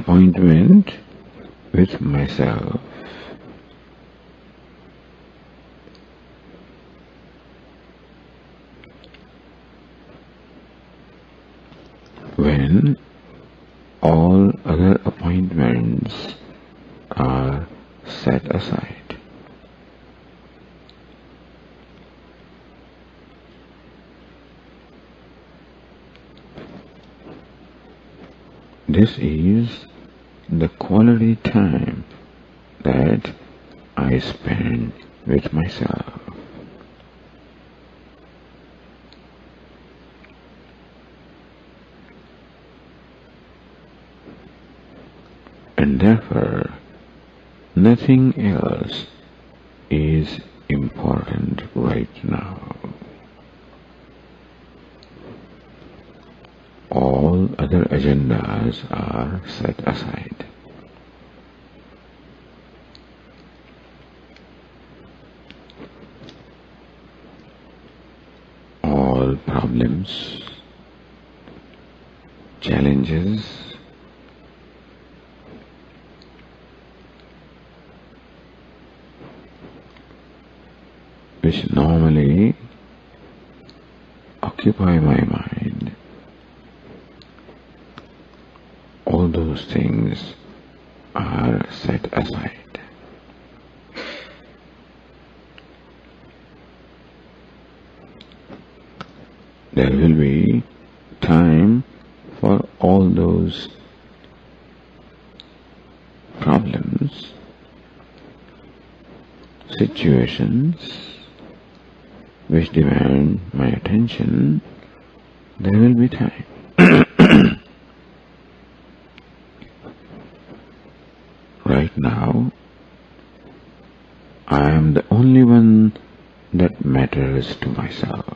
appointment with myself. When all other appointments are set aside. This is the quality time that I spend with myself. And therefore, nothing else is important right now. All other agendas are set aside. All problems, challenges, which normally occupy my mind, all those things are set aside. There will be time for all those problems, situations which demand my attention. There will be time. Right now, I am the only one that matters to myself.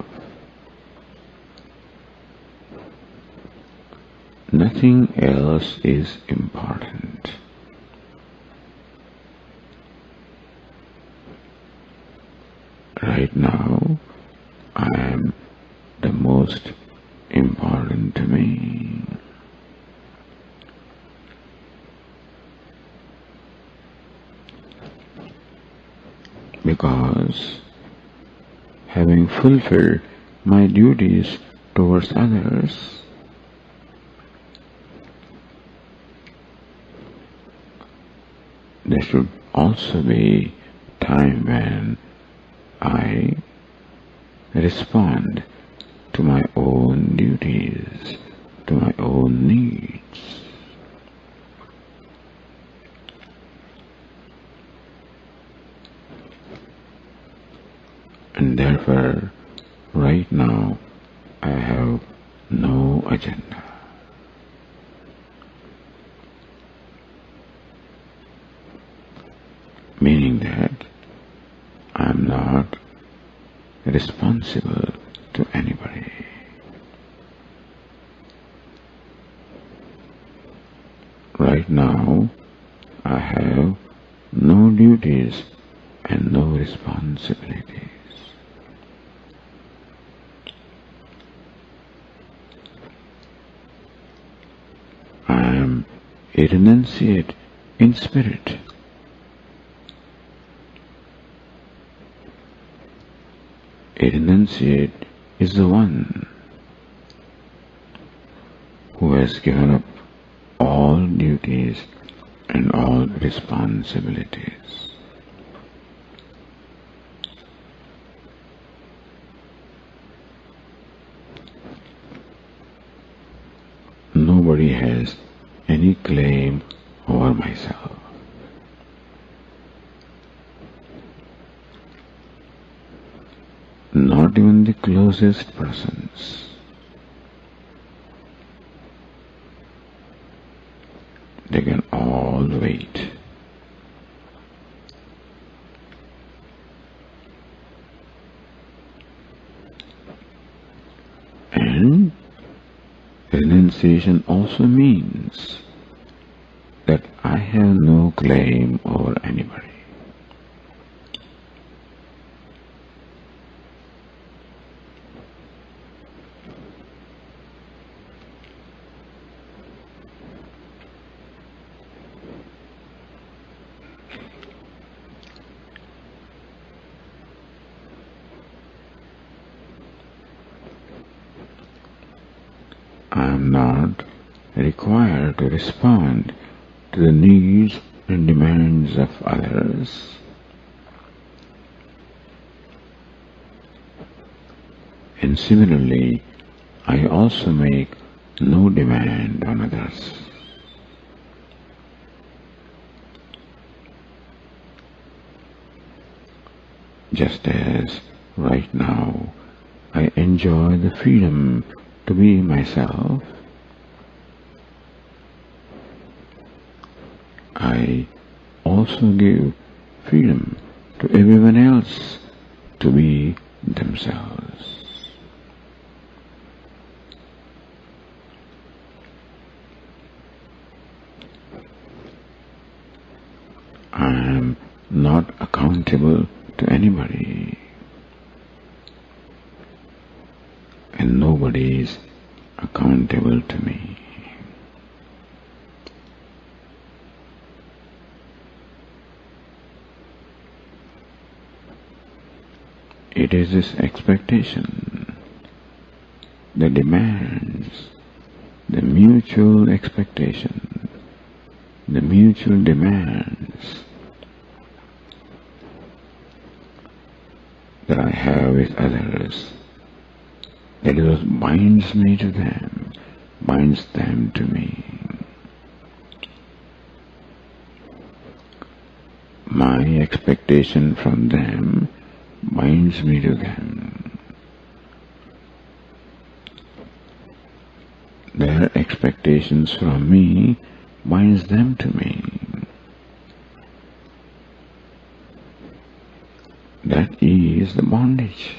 Nothing else is important. Right now, I am the most important to me. Because having fulfilled my duties towards others, there should also be time when I respond to my own duties, to my own needs. And therefore, right now, I have no agenda. Meaning that I am not responsible to anybody. Right now, I have no duties and no responsibilities. I am a renunciate in spirit. A renunciate is the one who has given up all duties and all responsibilities. Nobody has any claim over myself. Not even the closest persons. They can all wait. And renunciation also means that I have no claim over anybody. I am not required to respond to the needs and demands of others. And similarly, I also make no demand on others. Just as right now I enjoy the freedom to be myself, I also give freedom to everyone else to be themselves. I am not accountable to anybody, and nobody is accountable to me. It is this expectation, the demands, the mutual expectation, the mutual demands that I have with others, that is what binds me to them, binds them to me. My expectation from them binds me to them. Their expectations from me binds them to me. That is the bondage.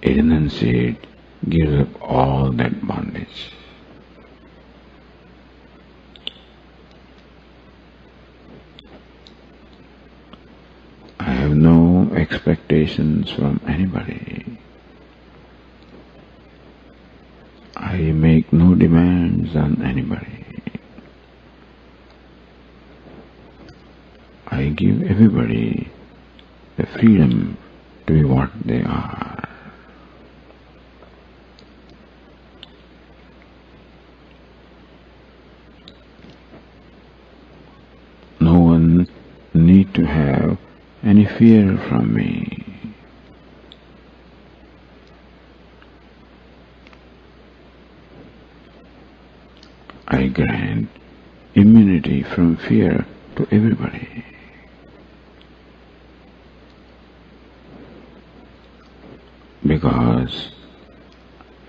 A renunciate gives up all that bondage. I have no expectations from anybody. I make no demands on anybody. I give everybody the freedom to be what they are. No one need to have any fear from me. I grant immunity from fear to everybody. Because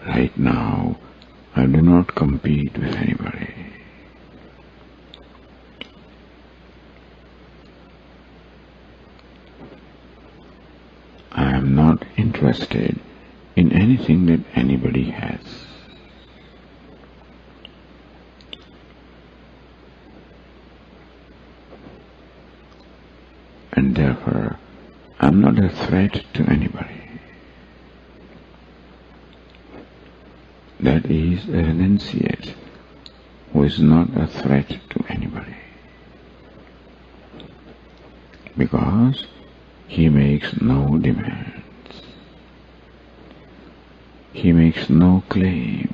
right now I do not compete with anybody. I am not interested in anything that anybody has. And therefore I am not a threat to anybody. That is a renunciate who is not a threat to anybody, because he makes no demands, he makes no claims.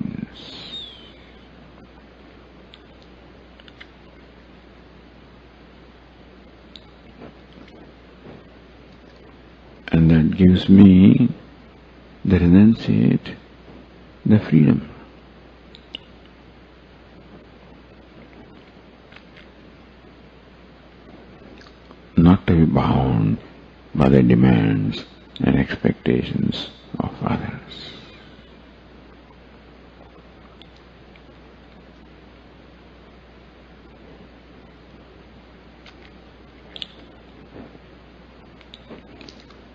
And that gives me, the renunciate, the freedom. Not to be bound by the demands and expectations of others.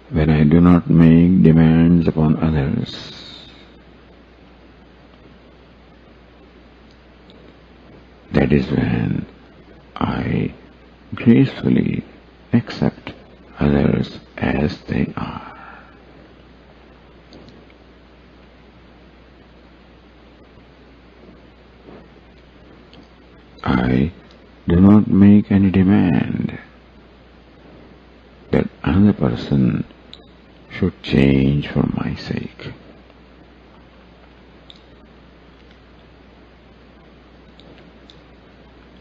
When I do not make demands upon others, that is when I gracefully accept others as they are. I do not make any demand that another person should change for my sake.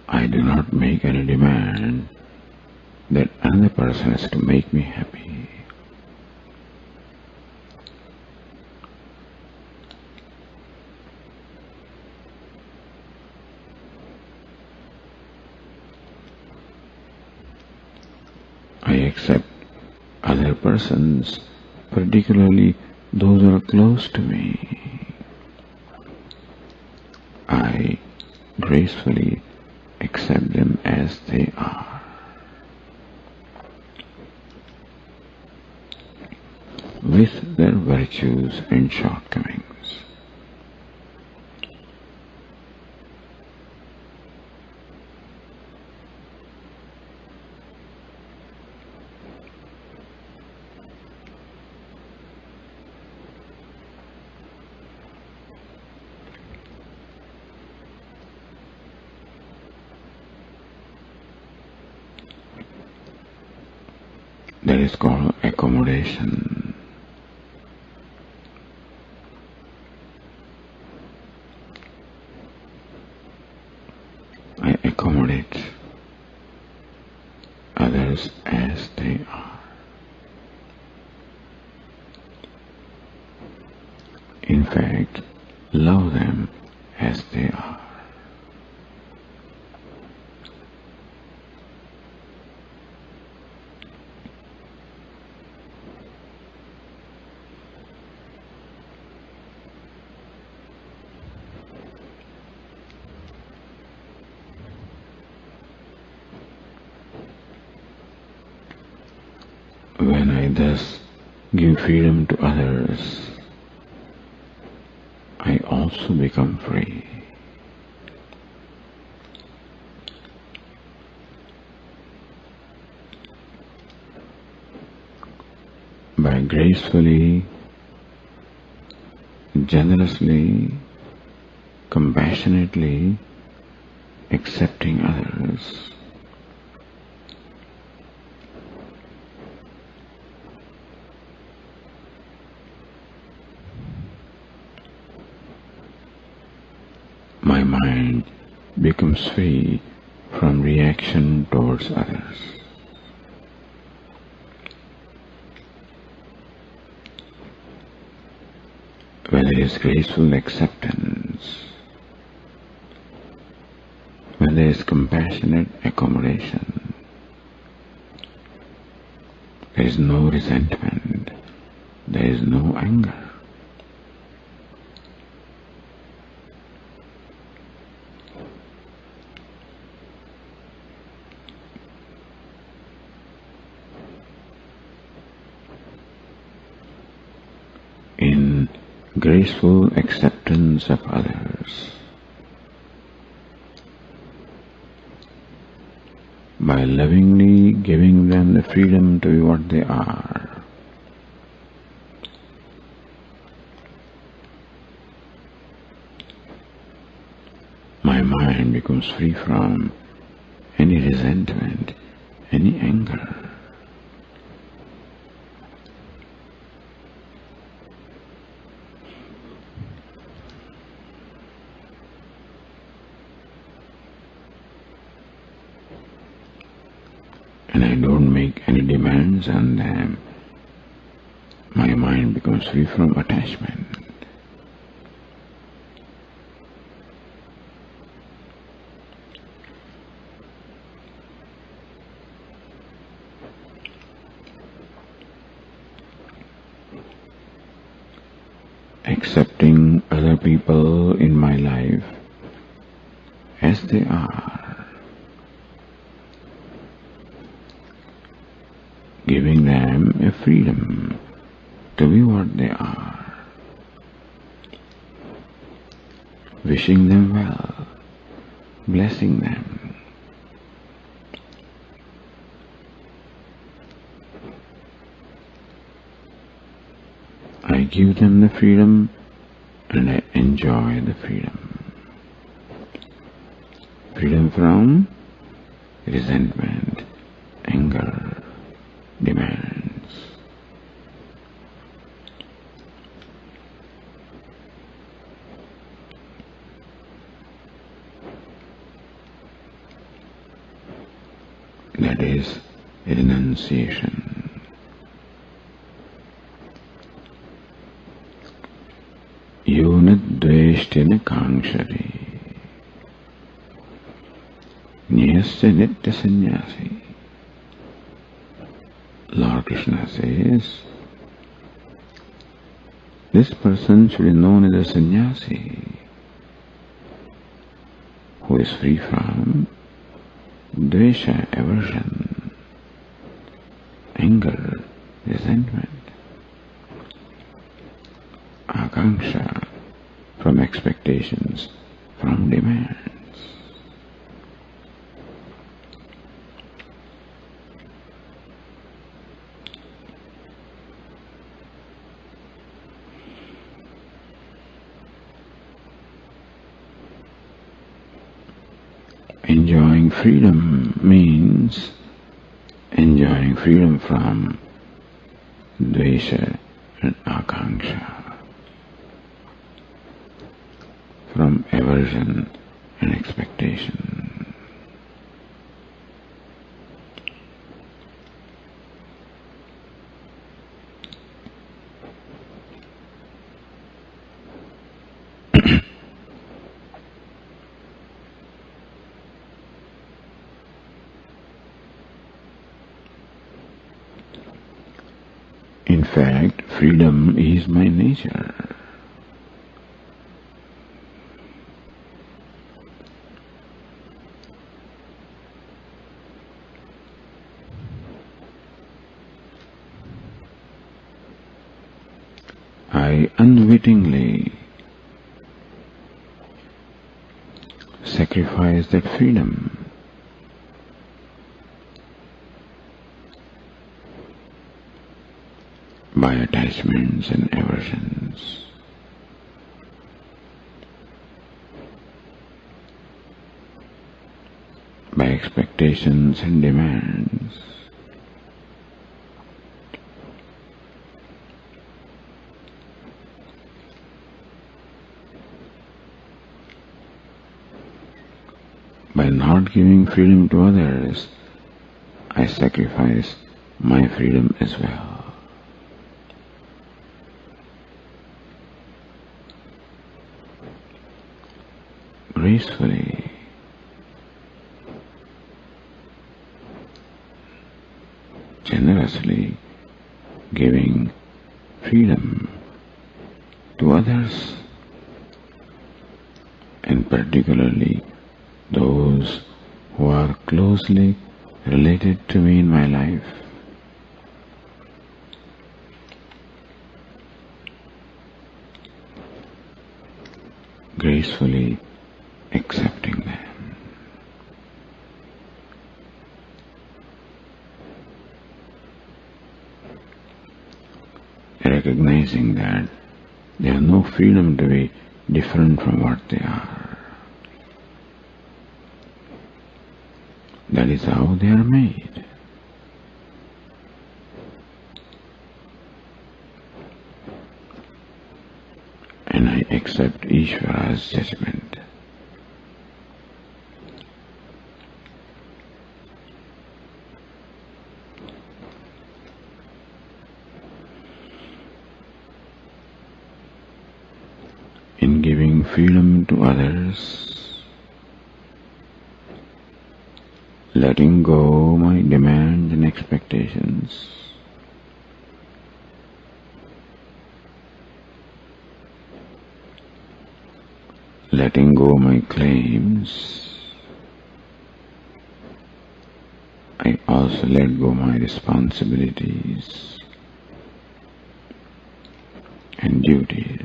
I do not make any demand that another person has to make me happy. I accept other persons, particularly those who are close to me. I gracefully accept them as they are, with their virtues and shortcomings. That is called accommodation. I accommodate others as they are. In fact, love them as they are. When I thus give freedom to others, I also become free. By gracefully, generously, compassionately accepting others, my mind becomes free from reaction towards others. When there is graceful acceptance, when there is compassionate accommodation, there is no resentment, there is no anger. In graceful acceptance of others, by lovingly giving them the freedom to be what they are, my mind becomes free from any resentment, any anger. And I don't make any demands on them. My mind becomes free from attachment. Accepting other people in my life as they are, giving them a freedom to be what they are, wishing them well, blessing them. I give them the freedom and I enjoy the freedom. Freedom from resentment, anger, demands. renunciation. Yonadveshtina kankshari Nyasya nitya sannyasi. Lord Krishna says, this person should be known as a sannyasi who is free from dvesha, aversion, anger, resentment, akanksha, from expectations, from demands. Enjoying freedom means enjoying freedom from dvesha and akanksha, from aversion and expectation. In fact, freedom is my nature. I unwittingly sacrifice that freedom by attachments and aversions, by expectations and demands, by not giving freedom to others, I sacrifice my freedom as well. Gracefully, generously giving freedom to others, and particularly those who are closely related to me in my life. Gracefully accepting them. Recognizing that they have no freedom to be different from what they are. That is how they are made. And I accept Ishvara's judgment. In giving freedom to others, letting go my demands and expectations, letting go my claims, I also let go my responsibilities and duties.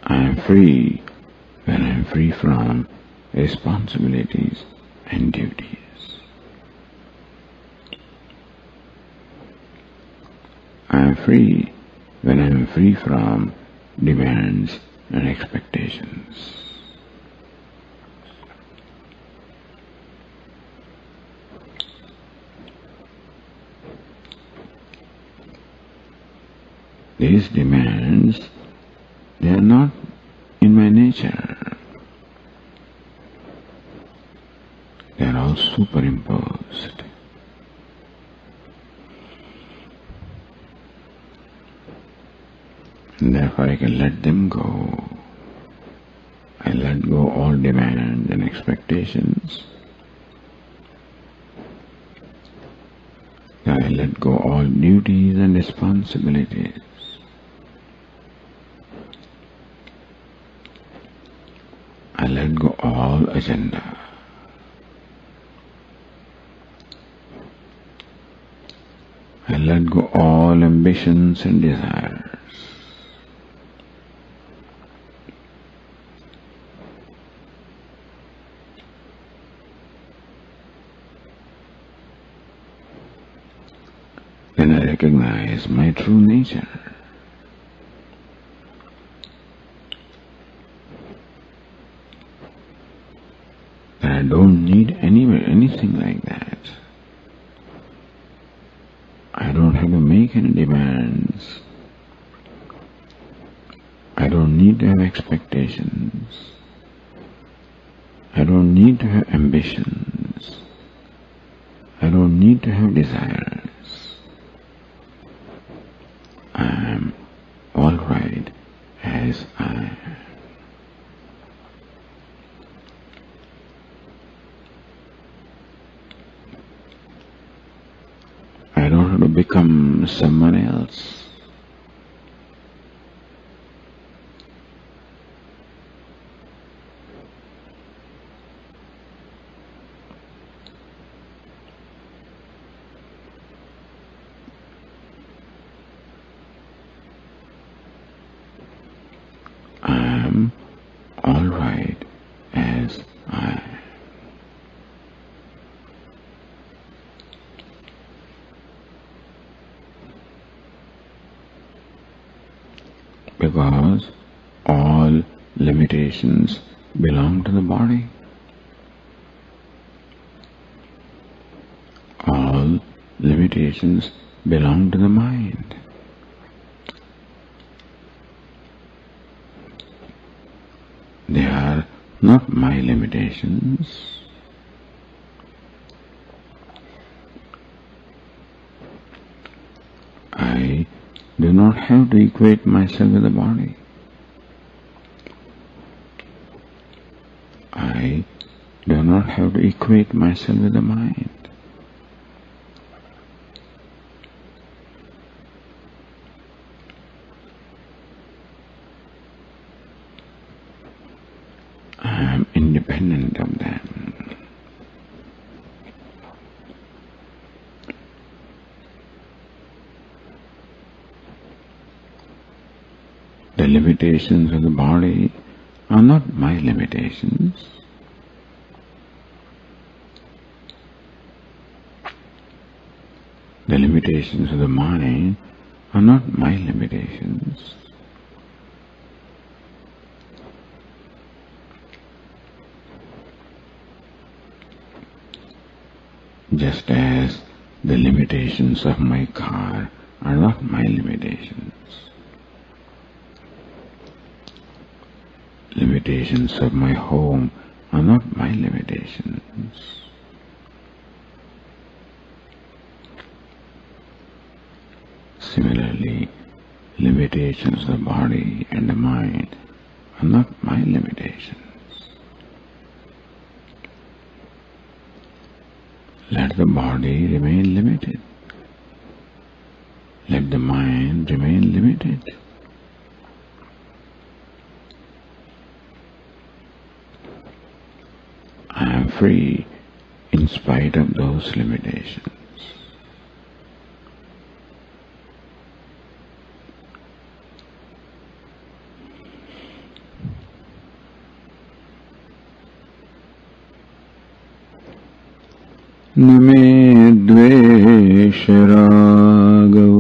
I am free when I am free from responsibilities and duties. I am free when I am free from demands and expectations. These demands, they are not in my nature. They are all superimposed. And therefore I can let them go. I let go all demands and expectations. I let go all duties and responsibilities. I let go all agenda. I let go all ambitions and desires. Then I recognize my true nature. That I don't need anything like that. I don't have to make any demands. I don't need to have expectations. I don't need to have ambitions. I don't need to have desires. I am all right as I am. I don't have to become someone else. I am all right as I am. Because all limitations belong to the body. All limitations belong to the mind. They are not my limitations. I do not have to equate myself with the body. I do not have to equate myself with the mind. I am independent of them. The limitations of the body are not my limitations. The limitations of the mind are not my limitations. Just as the limitations of my car are not my limitations. Limitations of my home are not my limitations. Similarly, limitations of the body and the mind are not my limitations. Let the body remain limited. Let the mind remain limited. I am free in spite of those limitations. न मे द्वेष रागौ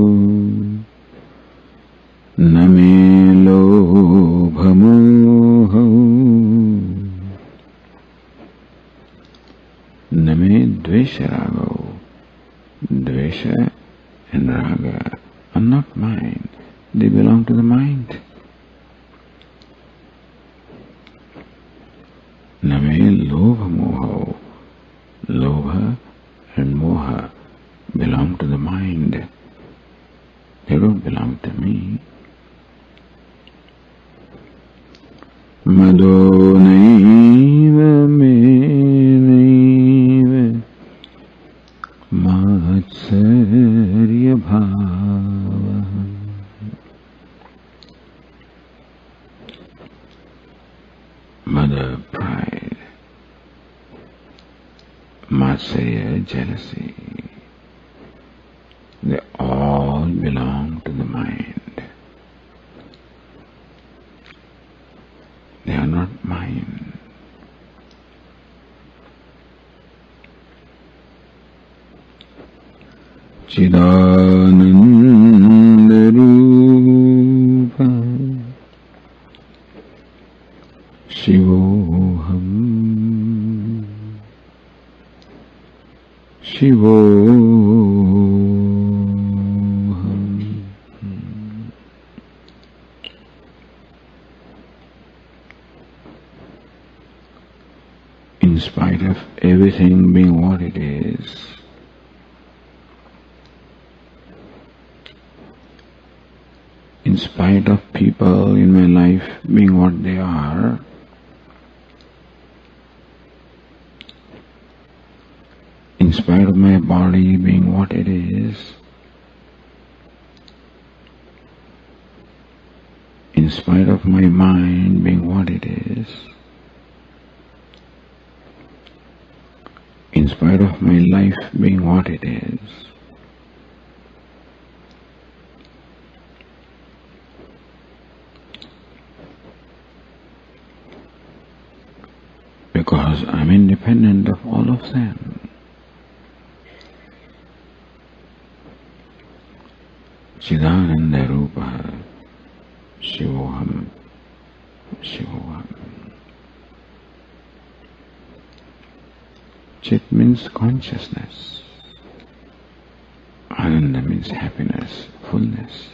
न मे लोभ मोहौ न मे द्वेष रागौ. Dvesha and raga are not mine. they belong to the mind. Name lobha moha. Lobha and moha belong to the mind. They don't belong to me. Mado naiva me naiva matsarya bhava. Mother, pride. Matsarya, jealousy. They all belong to the mind. They are not mine. Chidananda Rupa Shivoham Shivoham. In spite of everything being what it is, in spite of people in my life being what they are, in spite of my body being what it is, in spite of my mind being what it is, in spite of my life being what it is, because I'm independent of all of them. Chidananda Rupa Shivoham Shivoham. Chit means consciousness. Ananda means happiness, fullness.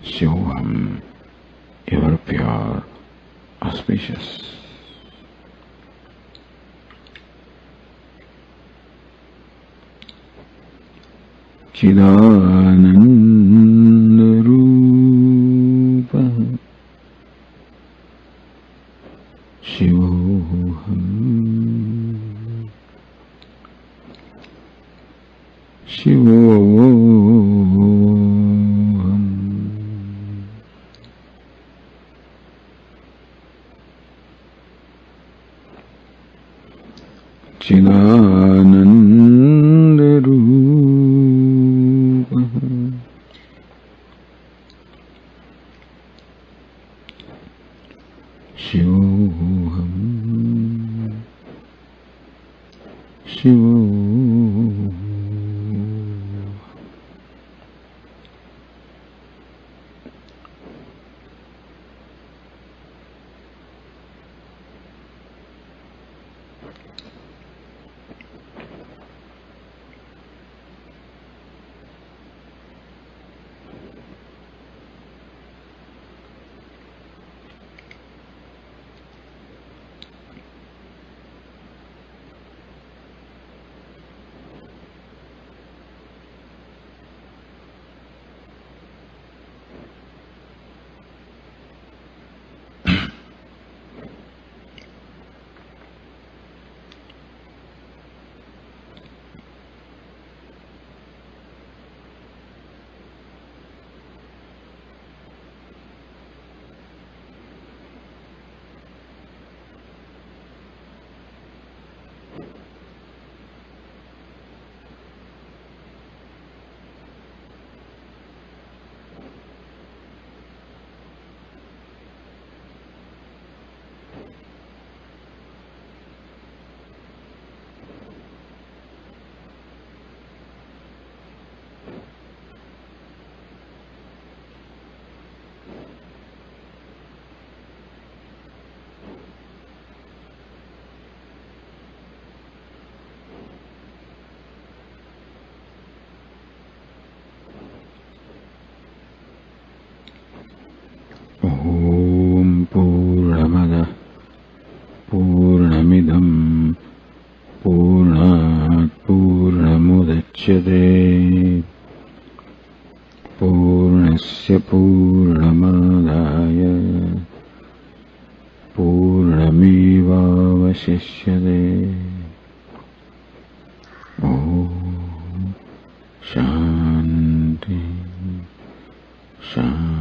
Shivoham, ever pure, auspicious. Chidananda Rupa Shivoham Shivoham. Chidananda Rupa Shivoham Shivoham. पूर्णस्य पूर्णमादाय पूर्णमेवावशिष्यते। ॐ शान्ति शान्ति।